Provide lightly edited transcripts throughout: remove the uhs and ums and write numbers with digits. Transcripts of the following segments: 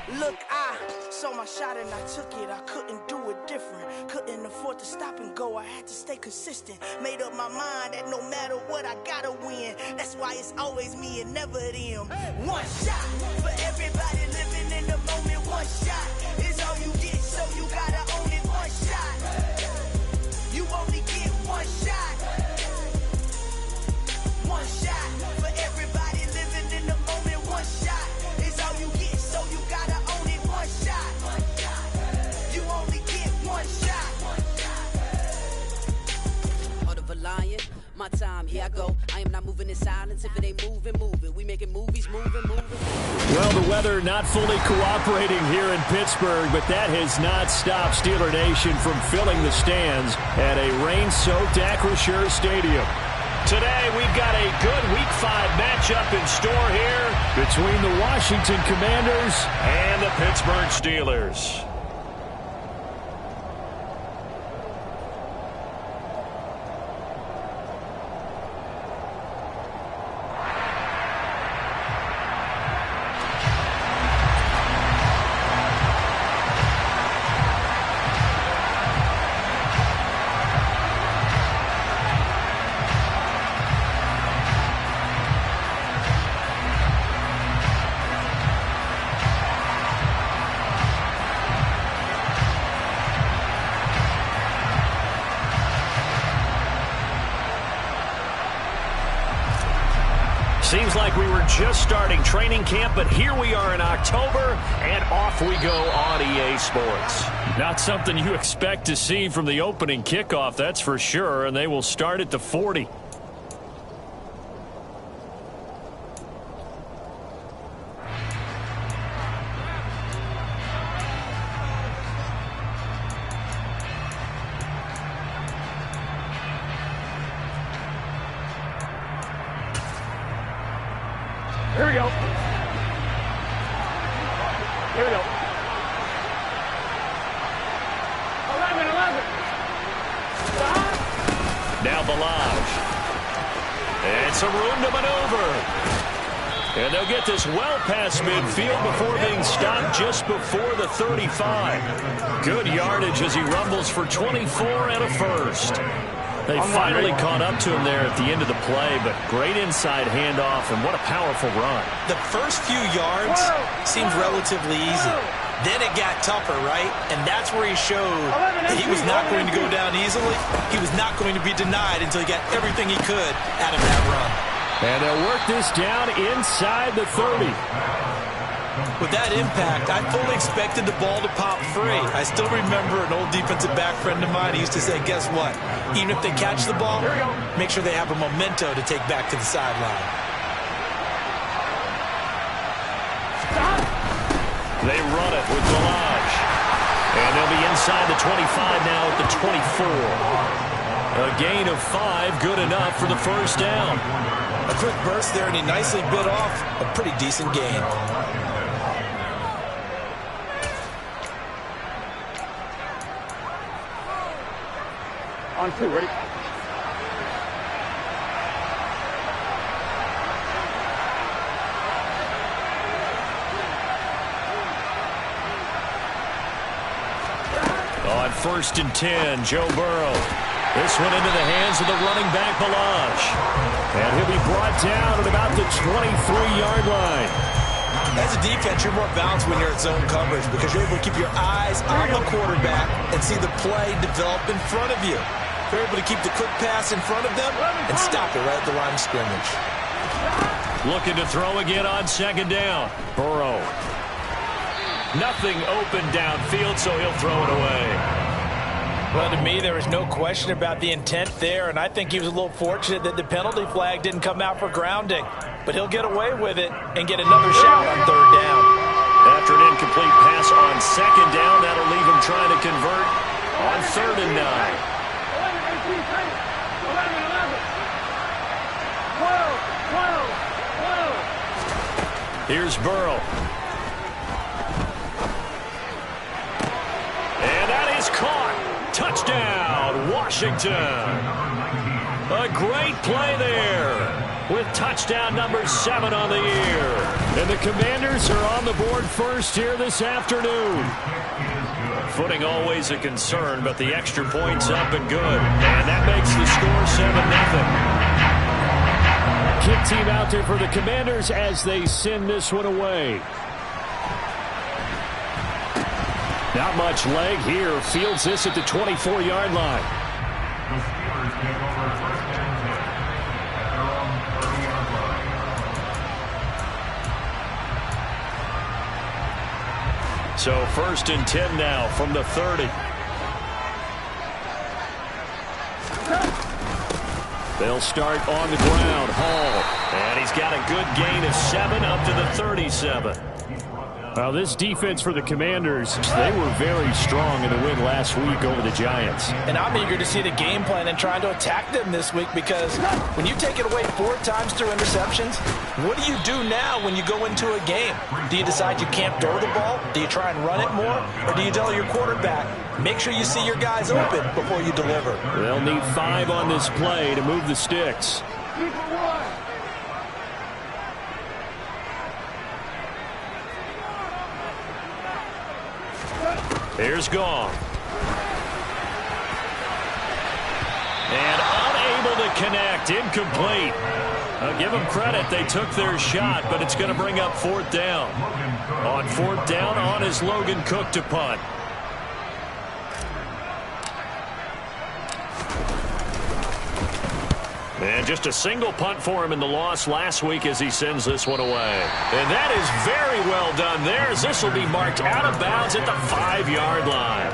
Look, I saw my shot and I took it. I couldn't do it different. Couldn't afford to stop and go. I had to stay consistent. Made up my mind that no matter what, I gotta win. That's why it's always me and never them. One shot for everybody living in the moment. One shot is all you get, so you gotta own it. One shot. You only get one shot. One shot for everybody living in the moment. One shot is all you get, so you gotta own it. One shot. You only get one shot. Heart of a lion, my time, here I go. I am not moving in silence. If it ain't moving, moving. We making movies, moving. Well, the weather not fully cooperating here in Pittsburgh, but that has not stopped Steeler Nation from filling the stands at a rain-soaked Acrisure Stadium. Today, we've got a good Week 5 matchup in store here between the Washington Commanders and the Pittsburgh Steelers. Seems like we were just starting training camp, but here we are in October, and off we go on EA Sports. Not something you expect to see from the opening kickoff, that's for sure, and they will start at the 40. Here we go. Here we go. 11. Now Balaj. And some room to maneuver. And they'll get this well past midfield before being stopped just before the 35. Good yardage as he rumbles for 24 and a first. They finally caught up to him there at the end of the play, but great inside handoff, and what a powerful run. The first few yards seemed relatively easy. Then it got tougher, right? And that's where he showed that he was not going to go down easily. He was not going to be denied until he got everything he could out of that run. And they'll work this down inside the 30. With that impact, I fully expected the ball to pop free. I still remember an old defensive back friend of mine. He used to say, guess what? Even if they catch the ball, make sure they have a memento to take back to the sideline. They run it with Balaj. And they'll be inside the 25 now at the 24. A gain of 5, good enough for the first down. A quick burst there, and he nicely bit off a pretty decent gain. On 2, ready? On 1st and 10, Joe Burrow. This one into the hands of the running back, Balaj. And he'll be brought down at about the 23-yard line. As a defense, you're more balanced when you're at zone coverage because you're able to keep your eyes on the quarterback and see the play develop in front of you. You're able to keep the quick pass in front of them and stop it right at the line of scrimmage. Looking to throw again on 2nd down. Burrow. Nothing open downfield, so he'll throw it away. Well, to me, there was no question about the intent there, and I think he was a little fortunate that the penalty flag didn't come out for grounding. But he'll get away with it and get another shot on 3rd down. After an incomplete pass on 2nd down, that'll leave him trying to convert on 3rd and 9. 12. Here's Burrow. And that is caught. Touchdown, Washington. A great play there. with touchdown number 7 on the year. And the Commanders are on the board first here this afternoon. Footing always a concern, but the extra point's up and good. And that makes the score 7-0. Kick team out there for the Commanders as they send this one away. Not much leg here. Fields this at the 24-yard line. The Steelers take over first and 10 at their own 30-yard line. So first and 10 now from the 30. They'll start on the ground. Hall. And he's got a good gain of 7 up to the 37. Well, this defense for the Commanders, they were very strong in the win last week over the Giants. And I'm eager to see the game plan and trying to attack them this week, because when you take it away 4 times through interceptions, what do you do now when you go into a game? Do you decide you can't throw the ball? Do you try and run it more? Or do you tell your quarterback, make sure you see your guys open before you deliver? They'll need 5 on this play to move the sticks. Here's Gong. And unable to connect. Incomplete. I'll give them credit. They took their shot, but it's going to bring up 4th down. On 4th down, on is Logan Cook to punt. And just a single punt for him in the loss last week as he sends this one away. And that is very well done there, as this will be marked out of bounds at the 5-yard line.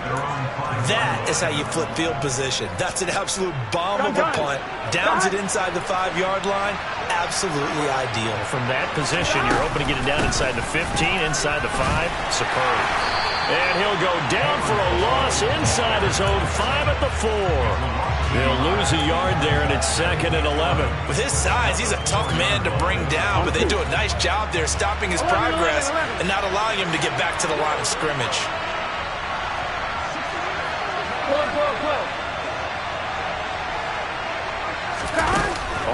That is how you flip field position. That's an absolute bomb of a punt. Downs it inside the 5-yard line. Absolutely ideal. From that position, you're hoping to get it down inside the 15, inside the 5. Superb. And he'll go down for a loss inside his own 5 at the 4. They'll lose a yard there, and it's 2nd and 11. With his size, he's a tough man to bring down, but they do a nice job there stopping his progress and not allowing him to get back to the line of scrimmage.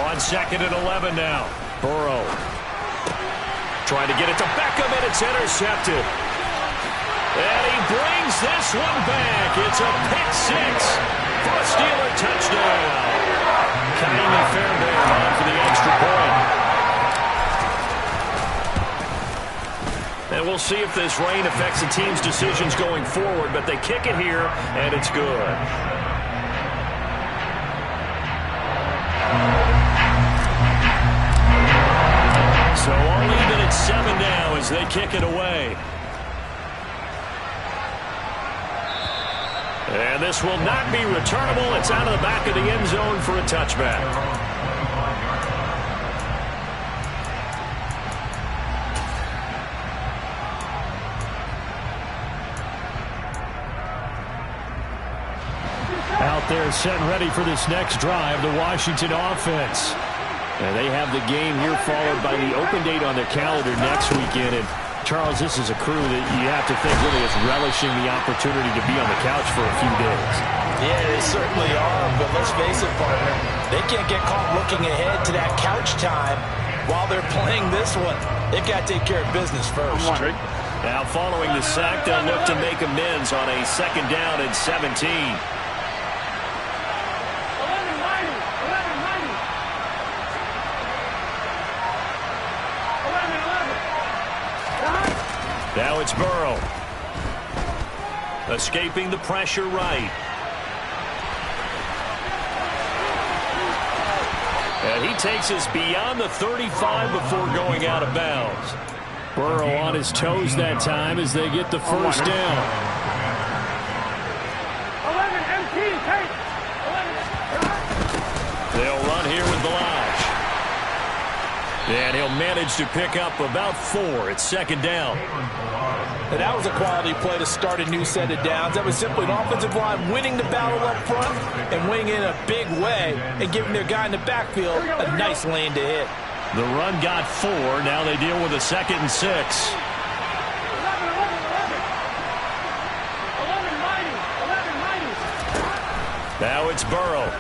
On 2nd and 11 now. Burrow trying to get it to Beckham, and it's intercepted. And he brings this one back. It's a pick 6 for a Steeler touchdown. Ka'imi Fairbairn on for the extra point. And we'll see if this rain affects the team's decisions going forward, but they kick it here, and it's good. So all even at 7 now as they kick it away. And this will not be returnable. It's out of the back of the end zone for a touchback. Out there set and ready for this next drive, the Washington offense. And they have the game here followed by the open date on their calendar next weekend. And Charles, this is a crew that you have to think really is relishing the opportunity to be on the couch for a few days. Yeah, they certainly are, but let's face it, partner, they can't get caught looking ahead to that couch time while they're playing this one. They've got to take care of business first. Now following the sack, they'll look to make amends on a 2nd down and 17. Now it's Burrow. Escaping the pressure right. And he takes us beyond the 35 before going out of bounds. Burrow on his toes that time as they get the first down. 11, MT, take. 11. They'll run here with Ballage. And he'll manage to pick up about 4 at 2nd down. And that was a quality play to start a new set of downs. That was simply an offensive line winning the battle up front and winning in a big way and giving their guy in the backfield a nice lane to hit. The run got 4. Now they deal with a 2nd and 6. 11. Now it's Burrow.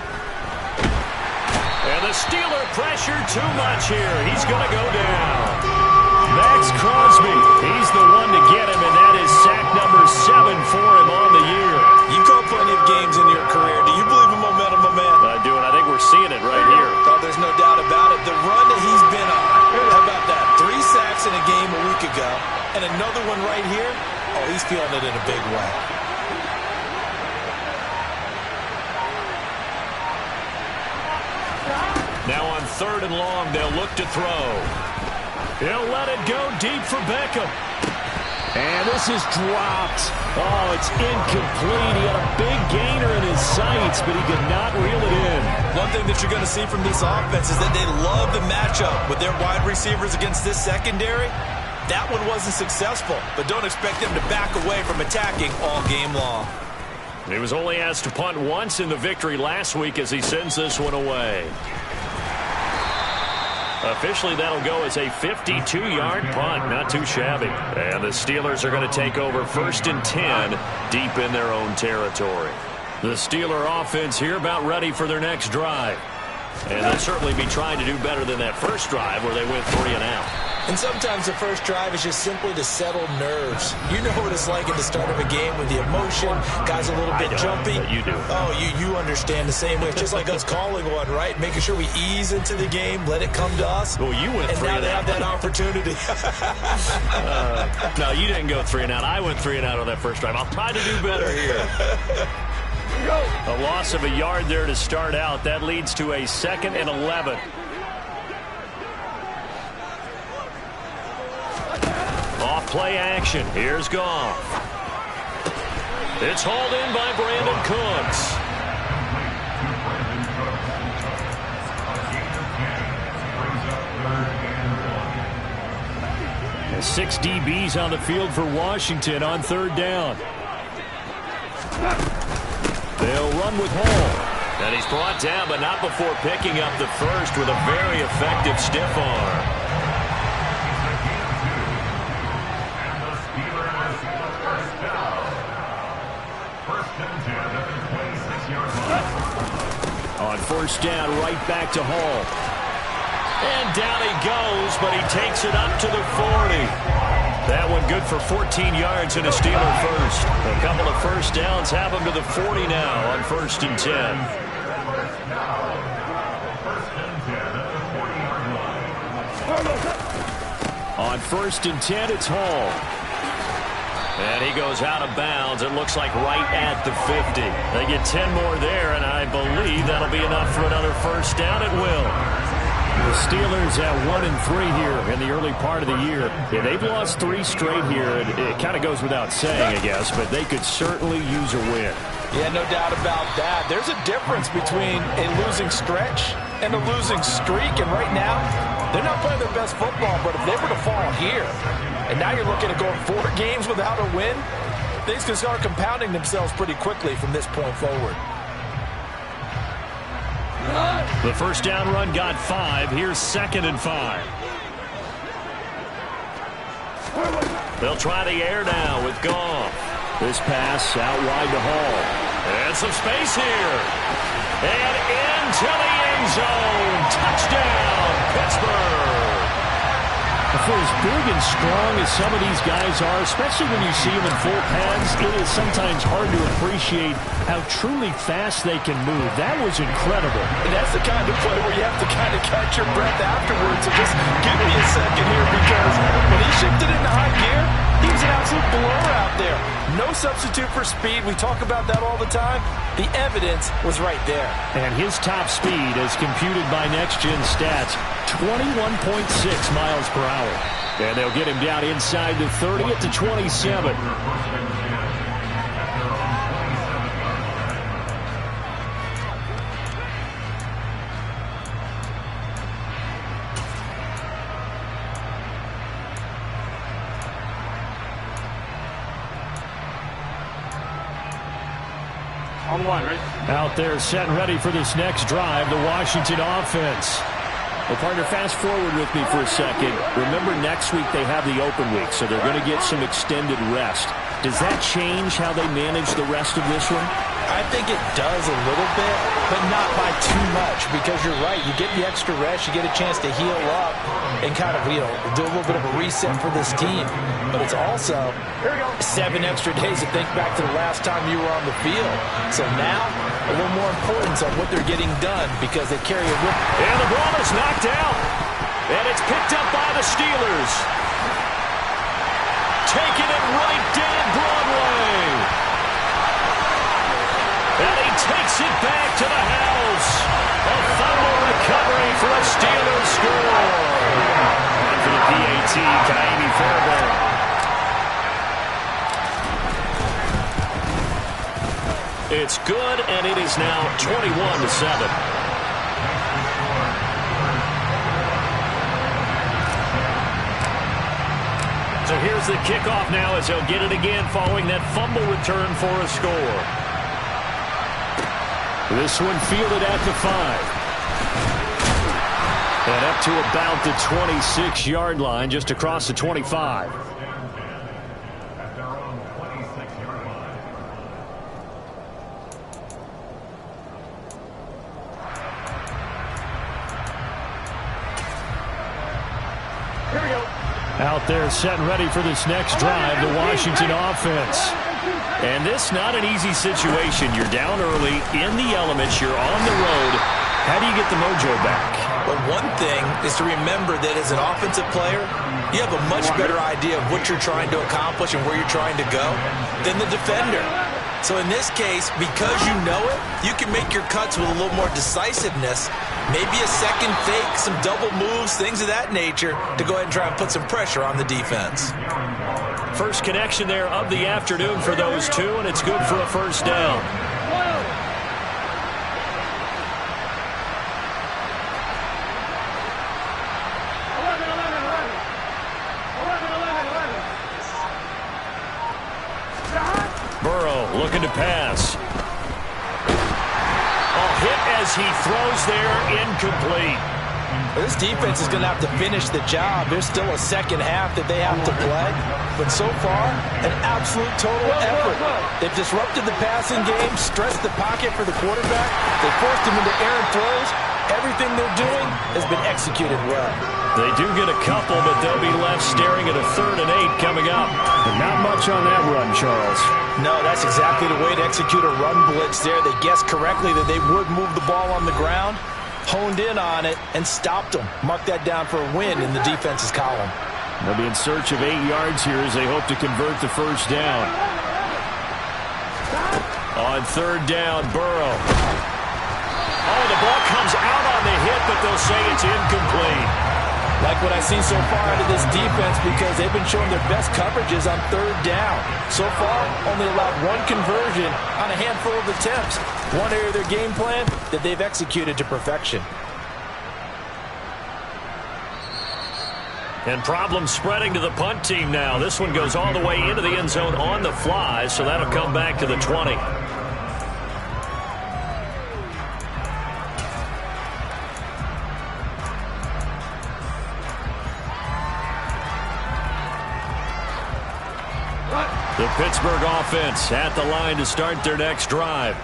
And the Steeler pressure too much here. He's going to go down. Max Crosby, he's the one to get him, and that is sack number 7 for him on the year. You call plenty of games in your career. Do you believe in momentum, my man? I do, and I think we're seeing it right here. Oh, there's no doubt about it. The run that he's been on. How about that? 3 sacks in a game a week ago, and another one right here. Oh, he's feeling it in a big way. Now on 3rd and long, they'll look to throw. He'll let it go deep for Beckham. And this is dropped. Oh, it's incomplete. He had a big gainer in his sights, but he could not reel it in. One thing that you're going to see from this offense is that they love the matchup with their wide receivers against this secondary. That one wasn't successful, but don't expect them to back away from attacking all game long. He was only asked to punt once in the victory last week as he sends this one away. Officially, that'll go as a 52-yard punt. Not too shabby. And the Steelers are going to take over 1st and 10 deep in their own territory. The Steeler offense here about ready for their next drive. And they'll certainly be trying to do better than that first drive where they went 3 and out. And sometimes the first drive is just simply to settle nerves. You know what it's like at the start of a game with the emotion, guys a little bit jumpy. You do. Oh, you understand the same way. It's just like us calling one, right? Making sure we ease into the game, let it come to us. Well, you went 3 and out. And now they have that opportunity. No, you didn't go 3 and out. I went 3 and out on that first drive. I'll try to do better here. A loss of a yard there to start out. That leads to a 2nd and 11. Off play action. Here's Goff. It's hauled in by Brandon Cooks. And 6 DBs on the field for Washington on 3rd down. They'll run with Hall. And he's brought down, but not before picking up the first with a very effective stiff arm. On 1st down, right back to Hall. And down he goes, but he takes it up to the 40. That one good for 14 yards and a Steeler first. A couple of first downs have him to the 40 now on 1st and 10. On 1st and 10, it's Hall. And he goes out of bounds, it looks like right at the 50. They get 10 more there, and I believe that'll be enough for another first down. It will. The Steelers at 1 and 3 here in the early part of the year. Yeah, they've lost 3 straight here. It kind of goes without saying, I guess, but they could certainly use a win. Yeah, no doubt about that. There's a difference between a losing stretch and a losing streak, and right now, they're not playing their best football, but if they were to fall here, and now you're looking at going 4 games without a win, things can start compounding themselves pretty quickly from this point forward. The first down run got 5. Here's 2nd and 5. They'll try the air now with Goff. This pass out wide to Hall. And some space here. And into the end zone. Touchdown, Pittsburgh. For as big and strong as some of these guys are, especially when you see them in full pads, it is sometimes hard to appreciate how truly fast they can move. That was incredible. And that's the kind of play where you have to kind of catch your breath afterwards. So just give me a second here, because when he shifted into high gear, he was an absolute blur out there. No substitute for speed. We talk about that all the time. The evidence was right there. And his top speed, as computed by Next Gen Stats, 21.6 miles per hour. And they'll get him down inside the 30 at the 27. On 1, right? Out there set and ready for this next drive, the Washington offense. Well, partner, fast forward with me for a second. Remember, next week they have the open week, so they're going to get some extended rest. Does that change how they manage the rest of this one? I think it does a little bit, but not by too much, because you're right. You get the extra rest, you get a chance to heal up and kind of, do a little bit of a reset for this team. But it's also 7 extra days to think back to the last time you were on the field. So now, a little more importance on what they're getting done because they carry a whip. And the ball is knocked out. And it's picked up by the Steelers. Taking it right down Broadway. And he takes it back to the house. A fumble recovery for a Steelers score. And for the PAT, Ka'imi Fairbairn. It's good, and it is now 21-7. So here's the kickoff now as he'll get it again following that fumble return for a score. This one fielded at the 5. And up to about the 26-yard line, just across the 25. At their own 26-yard line. Here we go. Out there set and ready for this next drive, the Washington offense. And this not an easy situation. You're down early, in the elements, you're on the road. How do you get the mojo back? Well, one thing is to remember that as an offensive player, you have a much better idea of what you're trying to accomplish and where you're trying to go than the defender. So in this case, because you know it, you can make your cuts with a little more decisiveness, maybe a second fake, some double moves, things of that nature, to go ahead and try and put some pressure on the defense. First connection there of the afternoon for those two, and it's good for a first down. Burrow looking to pass. A hit as he throws there, incomplete. This defense is going to have to finish the job. There's still a second half that they have to play. But so far, an absolute total effort. They've disrupted the passing game, stressed the pocket for the quarterback. They forced him into errant throws. Everything they're doing has been executed well. They do get a couple, but they'll be left staring at a 3rd and 8 coming up. But not much on that run, Charles. No, that's exactly the way to execute a run blitz there. They guessed correctly that they would move the ball on the ground, honed in on it, and stopped them. Mark that down for a win in the defense's column. They'll be in search of 8 yards here as they hope to convert the first down. On 3rd down, Burrow. Oh, the ball comes out on the hit, but they'll say it's incomplete. Like what I've seen so far out of this defense because they've been showing their best coverages on 3rd down. So far, only allowed 1 conversion on a handful of attempts. One area of their game plan that they've executed to perfection. And problems spreading to the punt team now. This one goes all the way into the end zone on the fly, so that'll come back to the 20. The Pittsburgh offense at the line to start their next drive.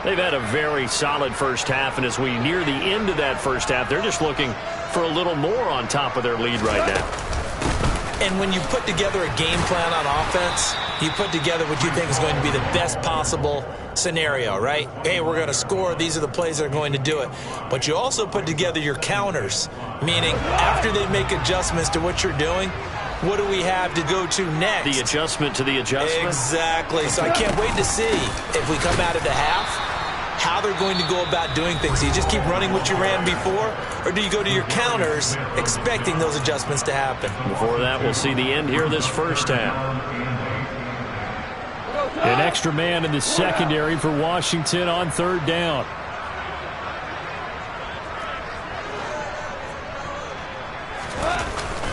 They've had a very solid first half, and as we near the end of that first half, they're just looking for a little more on top of their lead right now. And when you put together a game plan on offense, you put together what you think is going to be the best possible scenario, right? Hey, we're going to score. These are the plays that are going to do it. But you also put together your counters, meaning after they make adjustments to what you're doing, what do we have to go to next? The adjustment to the adjustment? Exactly. So I can't wait to see if we come out of the half, how they're going to go about doing things. Do you just keep running what you ran before, or do you go to your counters expecting those adjustments to happen? Before that, we'll see the end here of this first half. An extra man in the secondary for Washington on 3rd down.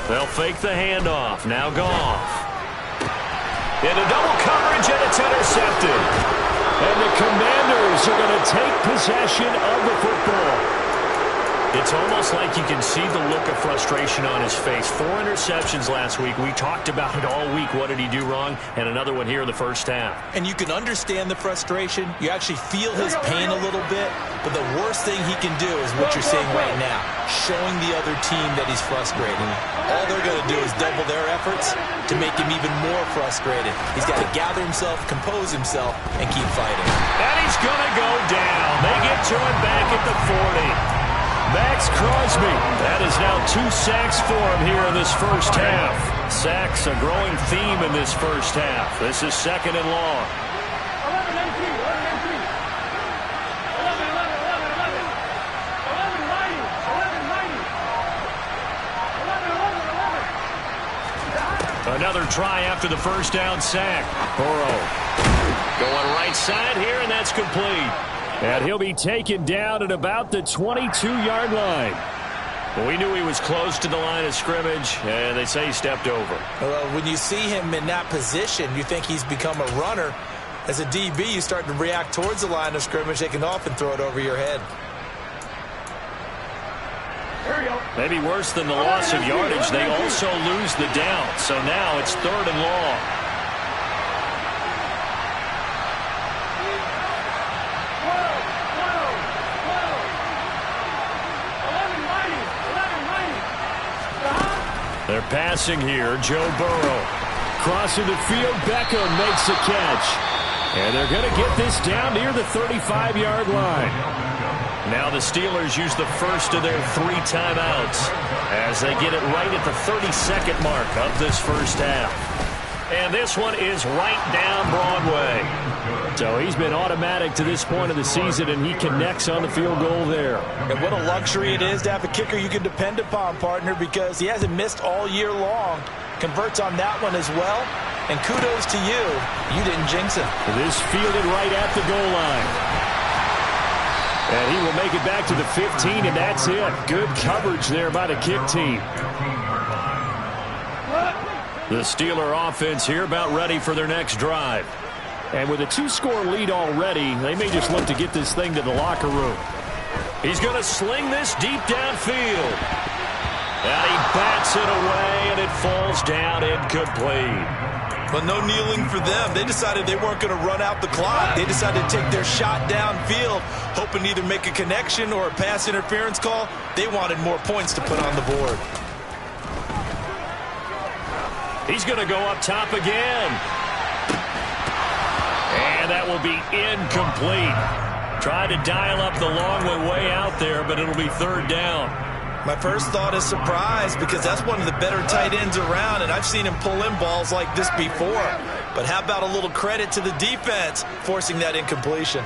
They'll fake the handoff. Now Goff. Into double coverage, and it's intercepted. And the Commanders are going to take possession of the football. It's almost like you can see the look of frustration on his face. 4 interceptions last week. We talked about it all week. What did he do wrong? And another one here in the first half. And you can understand the frustration. You actually feel his pain a little bit. But the worst thing he can do is what you're seeing right now, showing the other team that he's frustrated. All they're going to do is double their efforts to make him even more frustrated. He's got to gather himself, compose himself, and keep fighting. And he's going to go down. They get to him back at the 40. Max Crosby. That is now 2 sacks for him here in this first half. Sacks, a growing theme in this first half. This is 2nd and long. Another try after the first down sack. Burrow going right side here, and that's complete. And he'll be taken down at about the 22-yard line. Well, we knew he was close to the line of scrimmage, and they say he stepped over. Well, when you see him in that position, you think he's become a runner. As a DB, you start to react towards the line of scrimmage. They can often throw it over your head. Maybe worse than the loss of yardage, they also lose the down. So now it's 3rd and long. They're passing here. Joe Burrow. Crossing the field, Beckham makes a catch. And they're going to get this down near the 35-yard line. Now the Steelers use the first of their 3 timeouts as they get it right at the 32nd mark of this first half. And this one is right down Broadway. So he's been automatic to this point of the season, and he connects on the field goal there. And what a luxury it is to have a kicker you can depend upon, partner, because he hasn't missed all year long. Converts on that one as well. And kudos to you. You didn't jinx him. This fielded right at the goal line. And he will make it back to the 15, and that's it. Good coverage there by the kick team. The Steeler offense here about ready for their next drive. And with a 2-score lead already, they may just look to get this thing to the locker room. He's going to sling this deep downfield. And he bats it away, and it falls down incomplete. But no kneeling for them. They decided they weren't going to run out the clock. They decided to take their shot downfield, hoping to either make a connection or a pass interference call. They wanted more points to put on the board. He's going to go up top again. And that will be incomplete. Tried to dial up the long way out there, but it'll be 3rd down. My first thought is surprise, because that's one of the better tight ends around, and I've seen him pull in balls like this before. But how about a little credit to the defense forcing that incompletion?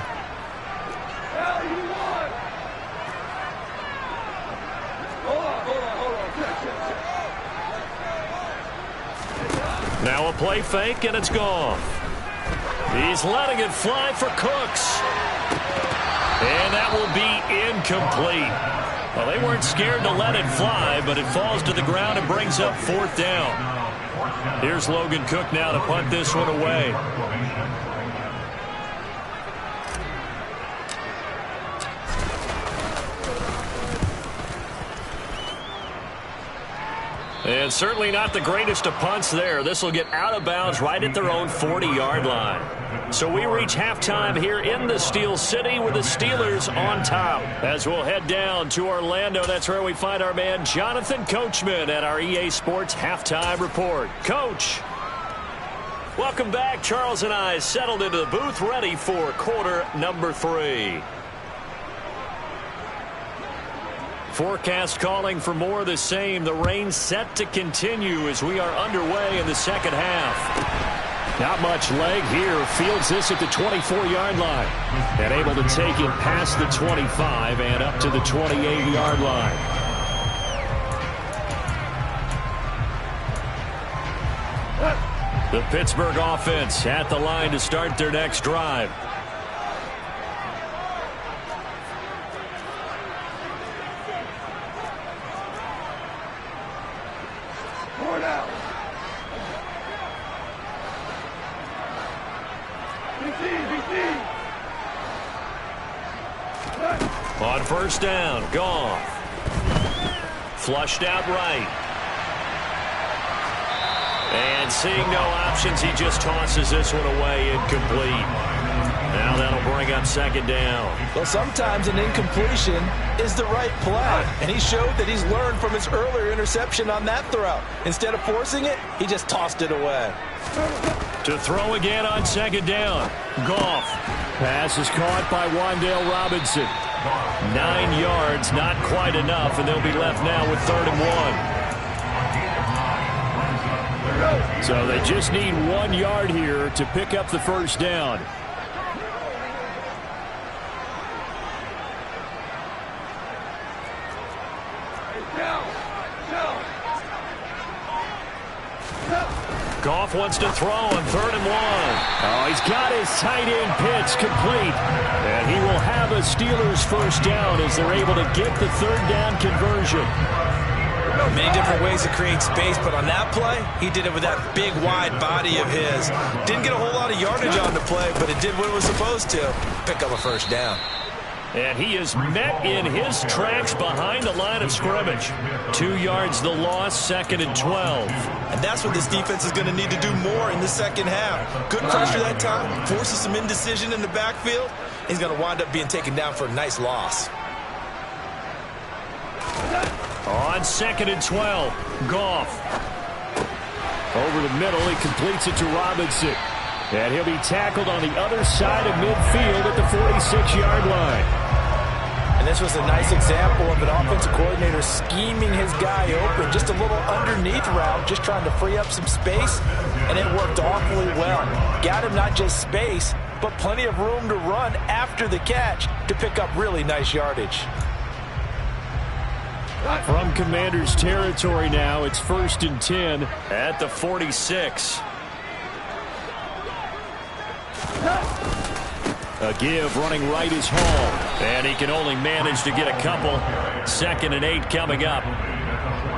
Now a play fake, and it's gone. He's letting it fly for Cooks. And that will be incomplete. Well, they weren't scared to let it fly, but it falls to the ground and brings up 4th down. Here's Logan Cook now to punt this one away. And certainly not the greatest of punts there. This will get out of bounds right at their own 40-yard line. So we reach halftime here in the Steel City with the Steelers on top. As we'll head down to Orlando, that's where we find our man Jonathan Coachman at our EA Sports Halftime Report. Coach, welcome back. Charles and I settled into the booth ready for quarter number 3. Forecast calling for more of the same. The rain set to continue as we are underway in the second half. Not much leg here. Fields this at the 24-yard line. And able to take it past the 25 and up to the 28-yard line. The Pittsburgh offense at the line to start their next drive. On first down, Goff. Flushed out right. And seeing no options, he just tosses this one away, incomplete. Now that'll bring up second down. Well, sometimes an incompletion is the right play, and he showed that he's learned from his earlier interception on that throw. Instead of forcing it, he just tossed it away. To throw again on second down. Goff. Pass is caught by Wan'Dale Robinson. 9 yards, not quite enough, and they'll be left now with 3rd and 1. So they just need 1 yard here to pick up the first down. Goff wants to throw on 3rd and 1. Oh, he's got his tight end pitch complete. And he will have a Steelers first down as they're able to get the 3rd down conversion. Many different ways to create space, but on that play, he did it with that big, wide body of his. Didn't get a whole lot of yardage on the play, but it did what it was supposed to. Pick up a first down. And he is met in his tracks behind the line of scrimmage. 2 yards the loss, 2nd and 12. And that's what this defense is going to need to do more in the second half. Good pressure that time, forces some indecision in the backfield. He's going to wind up being taken down for a nice loss. On 2nd and 12, Goff. Over the middle, he completes it to Robinson. And he'll be tackled on the other side of midfield at the 46-yard line. And this was a nice example of an offensive coordinator scheming his guy open. Just a little underneath route, just trying to free up some space, and it worked awfully well. Got him not just space, but plenty of room to run after the catch to pick up really nice yardage. From Commander's territory now, it's 1st and 10 at the 46. A give running right is Hall. And he can only manage to get a couple. 2nd and 8 coming up.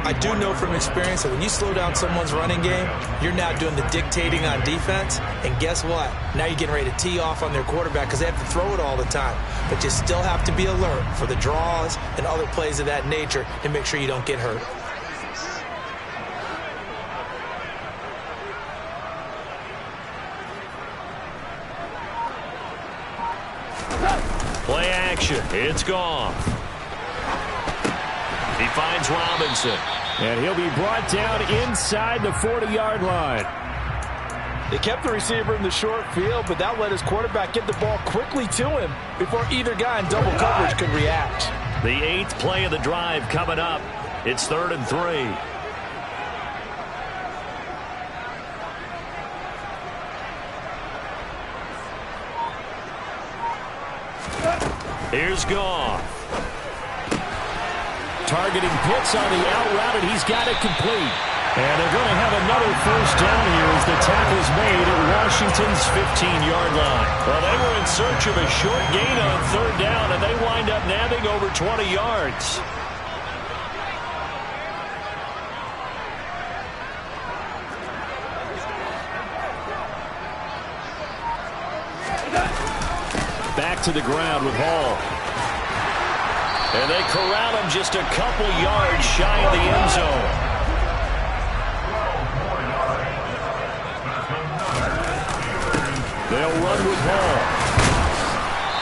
I do know from experience that when you slow down someone's running game, you're now doing the dictating on defense. And guess what? Now you're getting ready to tee off on their quarterback because they have to throw it all the time. But you still have to be alert for the draws and other plays of that nature to make sure you don't get hurt. Play action. It's Goff. He finds Robinson. And he'll be brought down inside the 40-yard line. They kept the receiver in the short field, but that let his quarterback get the ball quickly to him before either guy in double coverage could react. The 8th play of the drive coming up. It's 3rd and 3. Here's Goff. Targeting Pitts on the out route, and he's got it complete. And they're going to have another first down here as the tackle's made at Washington's 15-yard line. Well, they were in search of a short gain on 3rd down, and they wind up nabbing over 20 yards. Back to the ground with Hall. And they corral him just a couple yards shy of the end zone. They'll run with Hall.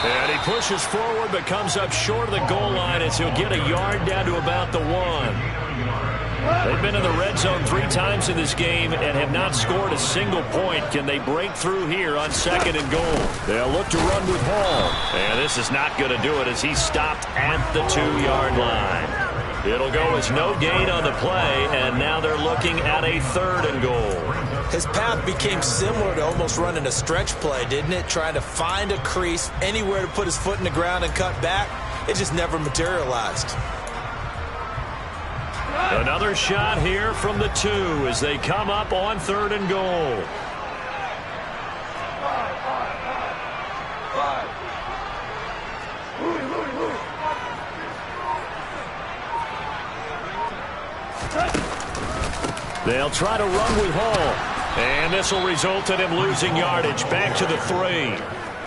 And he pushes forward but comes up short of the goal line as he'll get a yard down to about the 1. They've been in the red zone 3 times in this game and have not scored a single point. Can they break through here on 2nd and goal? They'll look to run with Hall. And this is not going to do it as he's stopped at the 2-yard line. It'll go as no gain on the play, and now they're looking at a 3rd and goal. His path became similar to almost running a stretch play, didn't it? Trying to find a crease, anywhere to put his foot in the ground and cut back. It just never materialized. Another shot here from the 2 as they come up on 3rd and goal. They'll try to run with Hall. And this will result in him losing yardage back to the 3.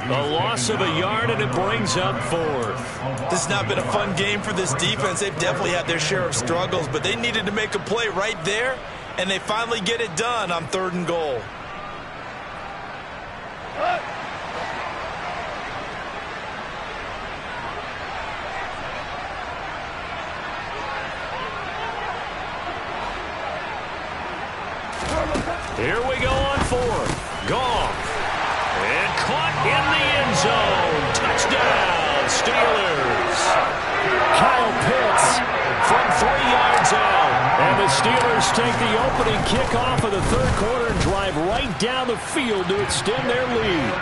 A loss of a yard, and it brings up 4th. This has not been a fun game for this defense. They've definitely had their share of struggles, but they needed to make a play right there, and they finally get it done on 3rd and goal. Here we go on 4th. Goff. And caught in the end zone. Touchdown, Steelers. Kyle Pitts from 3 yards out. And the Steelers take the opening kickoff of the 3rd quarter and drive right down the field to extend their lead.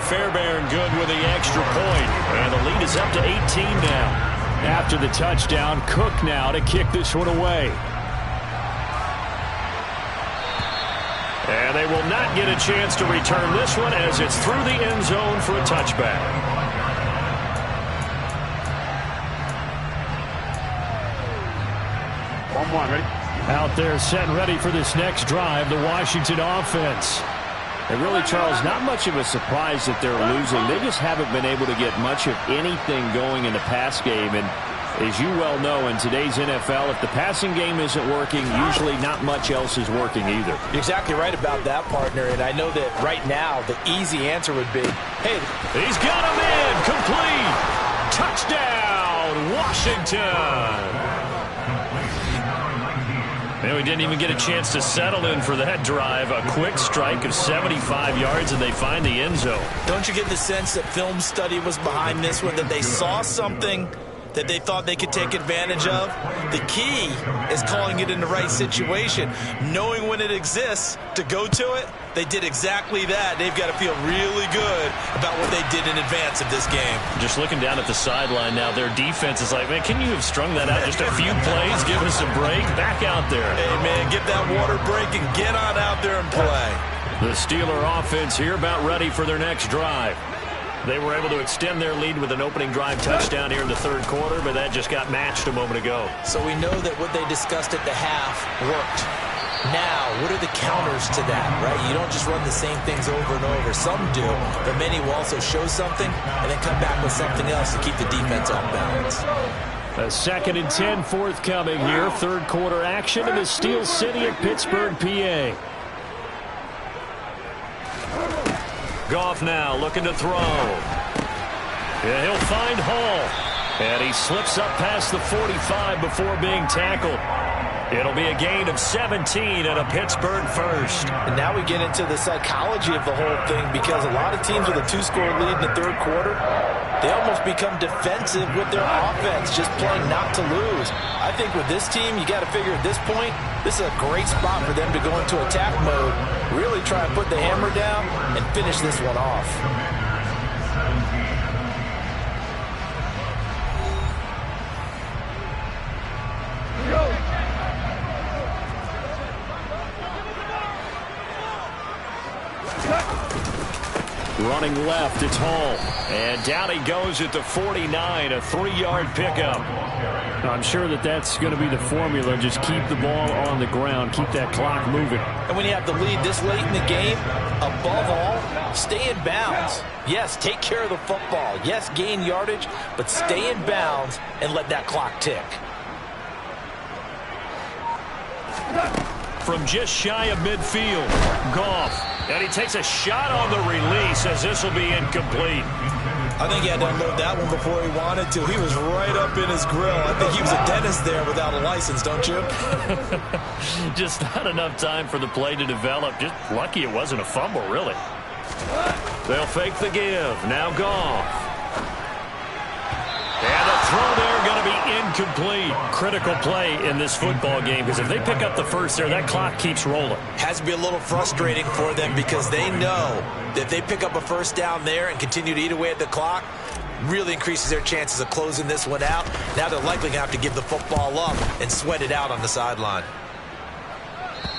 Fairbairn good with the extra point. And the lead is up to 18 now. After the touchdown, Cook now to kick this one away. And they will not get a chance to return this one as it's through the end zone for a touchback. Ready? Out there set and ready for this next drive, the Washington offense. And really, Charles, not much of a surprise that they're losing. They just haven't been able to get much of anything going in the pass game. And as you well know, in today's NFL, if the passing game isn't working, usually not much else is working either. You're exactly right about that, partner. And I know that right now the easy answer would be, hey, he's got him in. Complete. Touchdown, Washington. And we didn't even get a chance to settle in for that drive. A quick strike of 75 yards, and they find the end zone. Don't you get the sense that film study was behind this one, that they saw something that they thought they could take advantage of? The key is calling it in the right situation, knowing when it exists to go to it. They did exactly that. They've got to feel really good about what they did in advance of this game. Just looking down at the sideline now, their defense is like, man, can you have strung that out just a few plays? Give us a break. Back out there. Hey, man, get that water break and get on out there and play. The Steeler offense here about ready for their next drive. They were able to extend their lead with an opening drive touchdown here in the 3rd quarter, but that just got matched a moment ago. So we know that what they discussed at the half worked. Now, what are the counters to that, right? You don't just run the same things over and over. Some do, but many will also show something and then come back with something else to keep the defense off balance. A 2nd and 10 forthcoming here. 3rd quarter action in the Steel City of Pittsburgh, PA. Goff now looking to throw. Yeah, he'll find Hall. And he slips up past the 45 before being tackled. It'll be a gain of 17 and a Pittsburgh first. And now we get into the psychology of the whole thing, because a lot of teams with a 2-score lead in the 3rd quarter, they almost become defensive with their offense, just playing not to lose. I think with this team, you got to figure at this point, this is a great spot for them to go into attack mode, really try and put the hammer down and finish this one off. Running left, it's Hall. And down he goes at the 49, a 3-yard pickup. I'm sure that that's going to be the formula. Just keep the ball on the ground. Keep that clock moving. And when you have the lead this late in the game, above all, stay in bounds. Yes, take care of the football. Yes, gain yardage, but stay in bounds and let that clock tick. From just shy of midfield, Goff. And he takes a shot on the release as this will be incomplete. I think he had to unload that one before he wanted to. He was right up in his grill. I think he was a dentist there without a license, don't you? Just not enough time for the play to develop. Just lucky it wasn't a fumble, really. They'll fake the give. Now Goff. And the throw there going to be incomplete. Critical play in this football game, because if they pick up the first there, that clock keeps rolling. Has to be a little frustrating for them, because they know that if they pick up a first down there and continue to eat away at the clock, really increases their chances of closing this one out. Now they're likely going to have to give the football up and sweat it out on the sideline.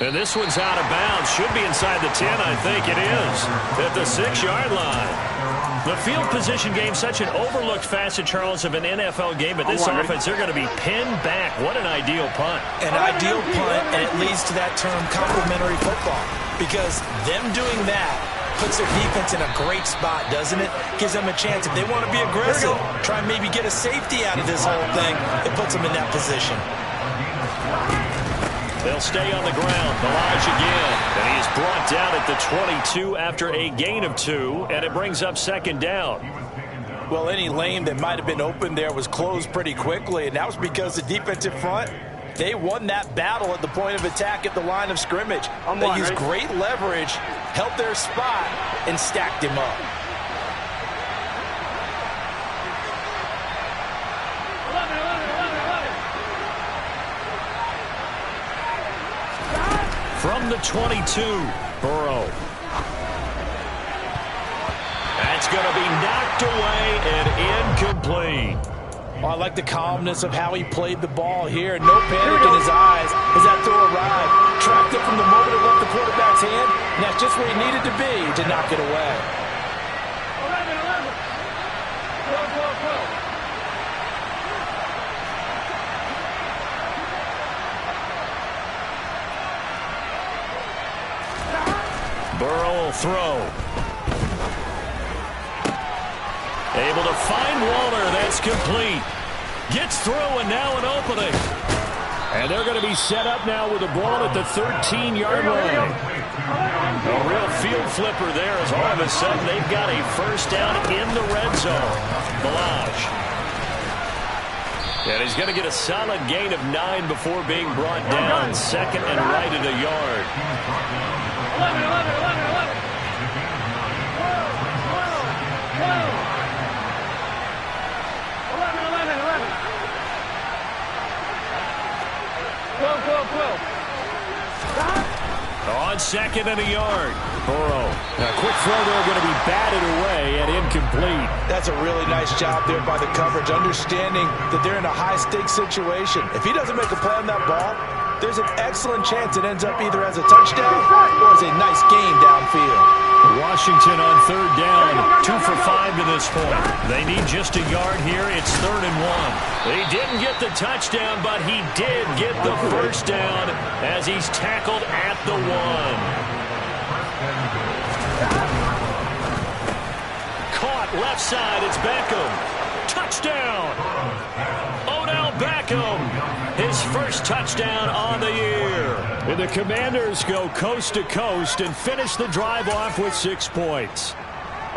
And this one's out of bounds. Should be inside the 10, I think it is. At the 6-yard line. The field position game, such an overlooked facet, Charles, of an NFL game. But this offense, they're going to be pinned back. What an ideal punt. An ideal punt, and it leads to that term complementary football. Because them doing that puts their defense in a great spot, doesn't it? Gives them a chance. If they want to be aggressive, try and maybe get a safety out of this whole thing, it puts them in that position. They'll stay on the ground. Ballage again. And he is brought down at the 22 after a gain of 2, and it brings up second down. Well, any lane that might have been open there was closed pretty quickly, and that was because the defensive front, they won that battle at the point of attack at the line of scrimmage. They used great leverage, held their spot, and stacked him up. From the 22, Burrow. That's going to be knocked away and incomplete. Oh, I like the calmness of how he played the ball here. No panic in his eyes as that throw arrived. Tracked it from the moment it left the quarterback's hand, and that's just where he needed to be to knock it away. 11. Burrow will throw. Able to find Waller. That's complete. Gets through, and now an opening. And they're going to be set up now with the ball at the 13-yard line. A real field flipper there as all of a sudden they've got a first down in the red zone. Ballage. And he's going to get a solid gain of 9 before being brought down. Second and right at a yard. 11. On second and a yard. Burrow. A quick throw there going to be batted away and incomplete. That's a really nice job there by the coverage, understanding that they're in a high-stakes situation. If he doesn't make a play on that ball, there's an excellent chance it ends up either as a touchdown or as a nice gain downfield. Washington on third down, 2 for 5 to this point. They need just a yard here. It's 3rd and 1. He didn't get the touchdown, but he did get the first down as he's tackled at the 1. Caught left side. It's Beckham. Touchdown. Odell Beckham. His first touchdown on the year. And the Commanders go coast to coast and finish the drive off with 6 points.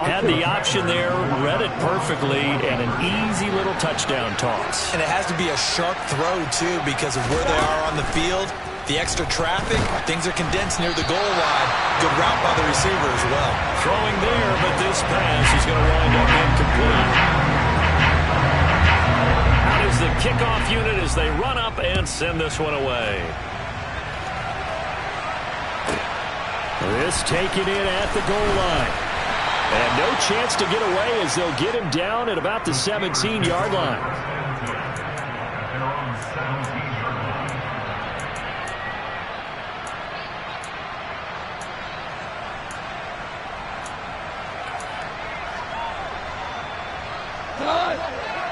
Had the option there, read it perfectly, and an easy little touchdown toss. And it has to be a sharp throw, too, because of where they are on the field. The extra traffic, things are condensed near the goal line. Good route by the receiver as well. Throwing there, but this pass is going to wind up incomplete. Out is the kickoff unit as they run up and send this one away. This taken in at the goal line. And no chance to get away as they'll get him down at about the 17-yard line.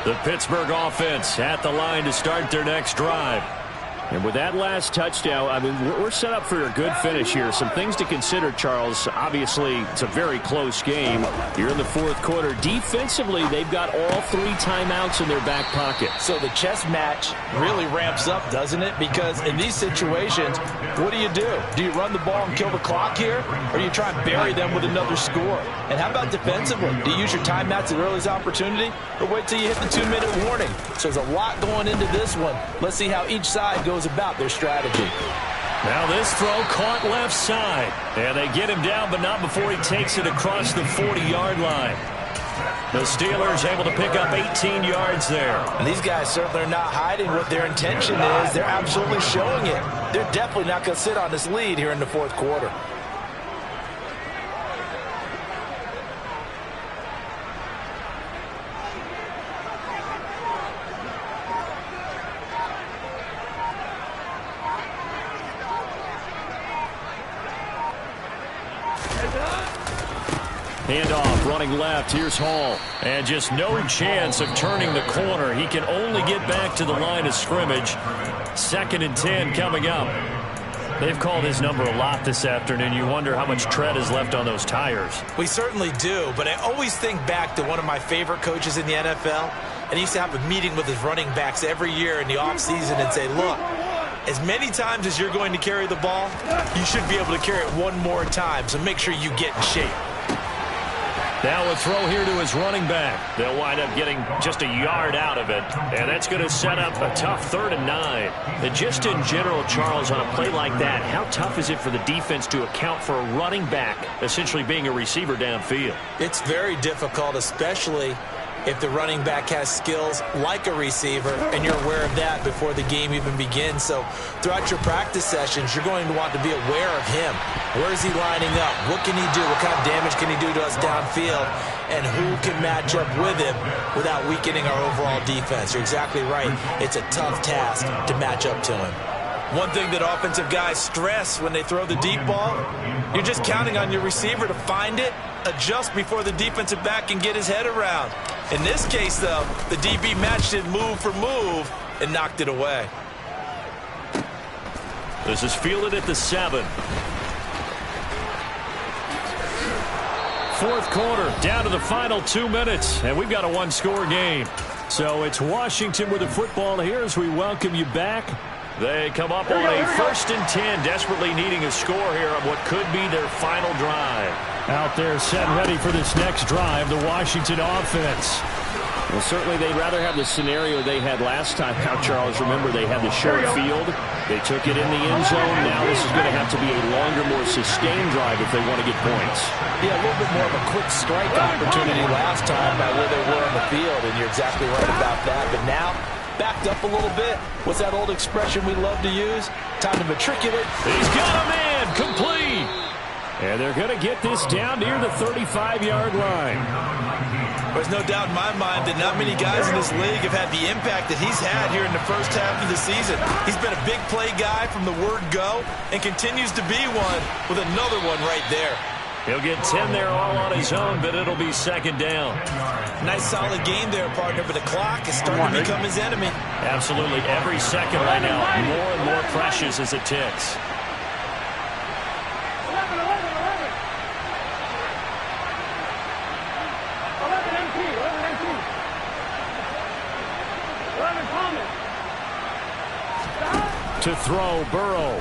The Pittsburgh offense at the line to start their next drive. And with that last touchdown, I mean, we're set up for a good finish here. Some things to consider, Charles. Obviously, it's a very close game. You're in the 4th quarter. Defensively, they've got all 3 timeouts in their back pocket. So the chess match really ramps up, doesn't it? Because in these situations, what do? Do you run the ball and kill the clock here? Or do you try and bury them with another score? And how about defensively? Do you use your timeouts at earliest opportunity? Or wait till you hit the 2-minute warning? So there's a lot going into this one. Let's see how each side goes about their strategy. Now this throw caught left side. And they get him down, but not before he takes it across the 40-yard line. The Steelers able to pick up 18 yards there. And these guys certainly are not hiding what their intention is. They're absolutely showing it. They're definitely not going to sit on this lead here in the 4th quarter. Handoff, running left. Here's Hall. And just no chance of turning the corner. He can only get back to the line of scrimmage. 2nd and 10 coming up. They've called his number a lot this afternoon. You wonder how much tread is left on those tires. We certainly do, but I always think back to one of my favorite coaches in the NFL, and he used to have a meeting with his running backs every year in the offseason and say, look, as many times as you're going to carry the ball, you should be able to carry it one more time, so make sure you get in shape. Now a throw here to his running back. They'll wind up getting just a yard out of it, and that's going to set up a tough 3rd and 9. And just in general, Charles, on a play like that, how tough is it for the defense to account for a running back essentially being a receiver downfield? It's very difficult, especially if the running back has skills like a receiver, and you're aware of that before the game even begins. So throughout your practice sessions, you're going to want to be aware of him. Where is he lining up? What can he do? What kind of damage can he do to us downfield? And who can match up with him without weakening our overall defense? You're exactly right. It's a tough task to match up to him. One thing that offensive guys stress when they throw the deep ball, you're just counting on your receiver to find it, adjust before the defensive back can get his head around. In this case, though, the DB matched it move for move and knocked it away. This is fielded at the 7. Fourth quarter, down to the final 2 minutes, and we've got a one-score game. So it's Washington with the football here as we welcome you back. They come up on a 1st and 10, desperately needing a score here on what could be their final drive. Out there set ready for this next drive, the Washington offense. Well, certainly they'd rather have the scenario they had last time. Now, Charles, remember they had the short field. They took it in the end zone. Now this is going to have to be a longer, more sustained drive if they want to get points. Yeah, a little bit more of a quick strike opportunity last time by where they were on the field, and you're exactly right about that. But now, backed up a little bit. What's that old expression we love to use? Time to matriculate. He's got a man, complete. And they're going to get this down near the 35-yard line. There's no doubt in my mind that not many guys in this league have had the impact that he's had here in the first half of the season. He's been a big play guy from the word go and continues to be one with another one right there. He'll get 10 there all on his own, but it'll be 2nd down. Nice solid game there, partner, but the clock is starting to become his enemy. Absolutely. Every second right now, more and more precious as it ticks. To throw, Burrow.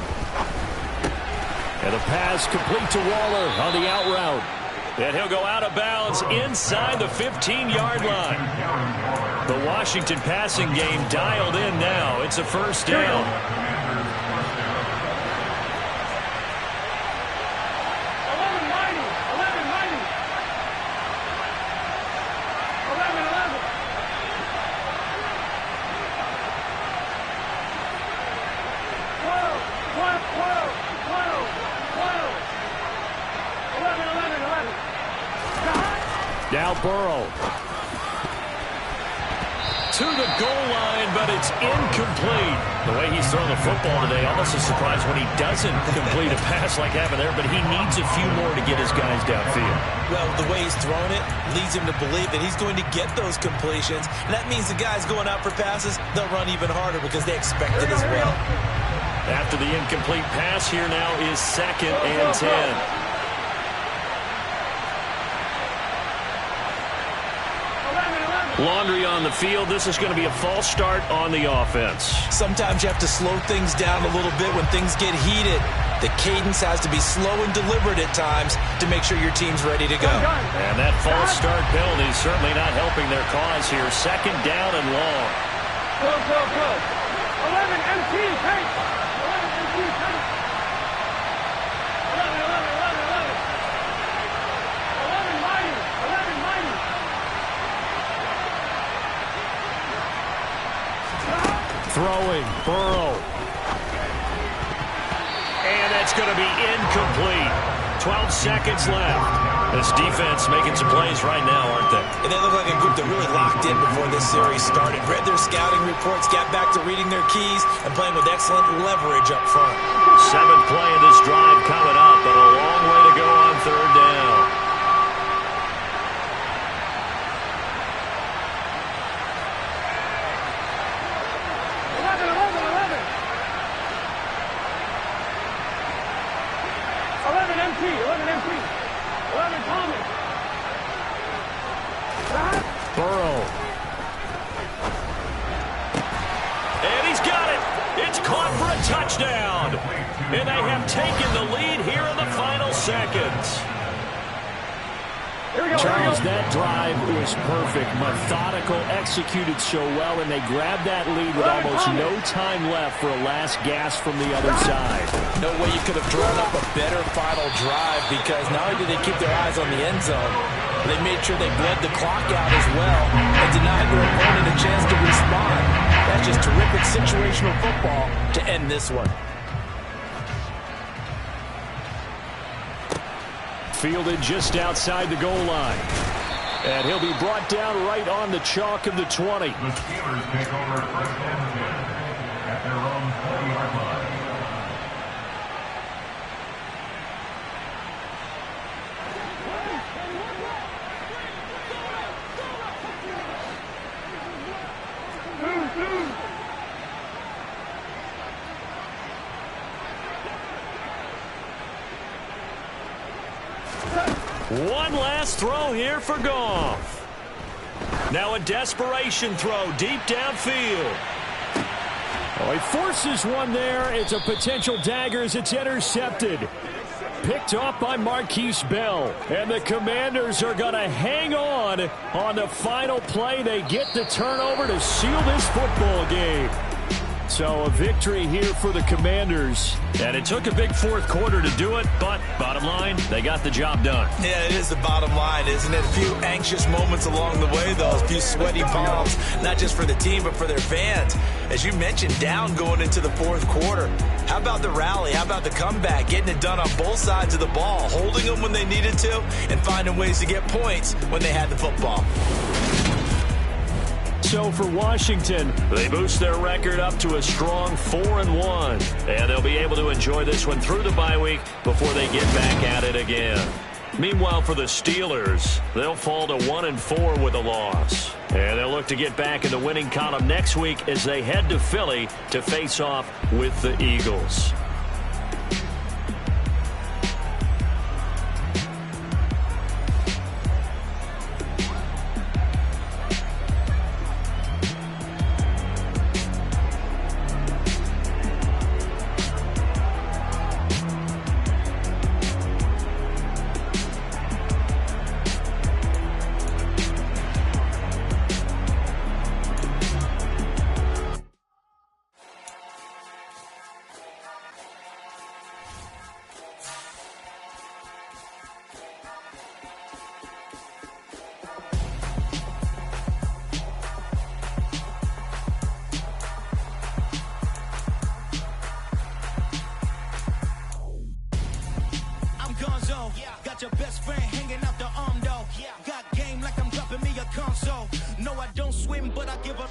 And a pass complete to Waller on the out route. And he'll go out of bounds inside the 15-yard line. The Washington passing game dialed in now. It's a 1st down. Now Burrow. To the goal line, but it's incomplete. The way he's thrown the football today, almost a surprise when he doesn't complete a pass like happened there, but he needs a few more to get his guys downfield. Well, the way he's thrown it leads him to believe that he's going to get those completions, and that means the guys going out for passes, they'll run even harder because they expect it as well. After the incomplete pass, here now is 2nd and 10. Laundry on the field. This is going to be a false start on the offense. Sometimes you have to slow things down a little bit when things get heated. The cadence has to be slow and deliberate at times to make sure your team's ready to go. And that false start penalty is certainly not helping their cause here. 2nd down and long. Go, go, go. 11 MT, pace. 11 MT, pace. 11, 11, 11, 11. 11 mighty, 11 mighty. Throwing, Burrow. And that's going to be incomplete. 12 seconds left. This defense making some plays right now, aren't they? And they look like a group that really locked in before this series started. Read their scouting reports, got back to reading their keys, and playing with excellent leverage up front. 7th play of this drive coming up, but a long way to go on 3rd down. Burrow. And he's got it. It's caught for a touchdown. And they have taken the lead here in the final seconds. Charles, that drive was perfect. Methodical, executed so well, and they grabbed that lead with almost no time left for a last gasp from the other side. No way you could have drawn up a better final drive, because not only did they keep their eyes on the end zone, they made sure they bled the clock out as well and denied their opponent a chance to respond. That's just terrific situational football to end this one. Fielded just outside the goal line. And he'll be brought down right on the chalk of the 20. The Steelers take over first and 10 at their own 20-yard line. One last throw here for Goff. Now a desperation throw deep downfield. Oh, he forces one there. It's a potential dagger as it's intercepted. Picked off by Marquise Bell. And the Commanders are going to hang on the final play. They get the turnover to seal this football game. So a victory here for the Commanders. And it took a big fourth quarter to do it, but bottom line, they got the job done. Yeah, it is the bottom line, isn't it? A few anxious moments along the way, though. A few sweaty palms, not just for the team, but for their fans. As you mentioned, down going into the fourth quarter. How about the rally? How about the comeback? Getting it done on both sides of the ball, holding them when they needed to, and finding ways to get points when they had the football. So for Washington, they boost their record up to a strong 4-1. And they'll be able to enjoy this one through the bye week before they get back at it again. Meanwhile, for the Steelers, they'll fall to 1-4 with a loss. And they'll look to get back in the winning column next week as they head to Philly to face off with the Eagles. Got your best friend hanging out the arm, though. Got game like I'm dropping me a console. No, I don't swim, but I give a...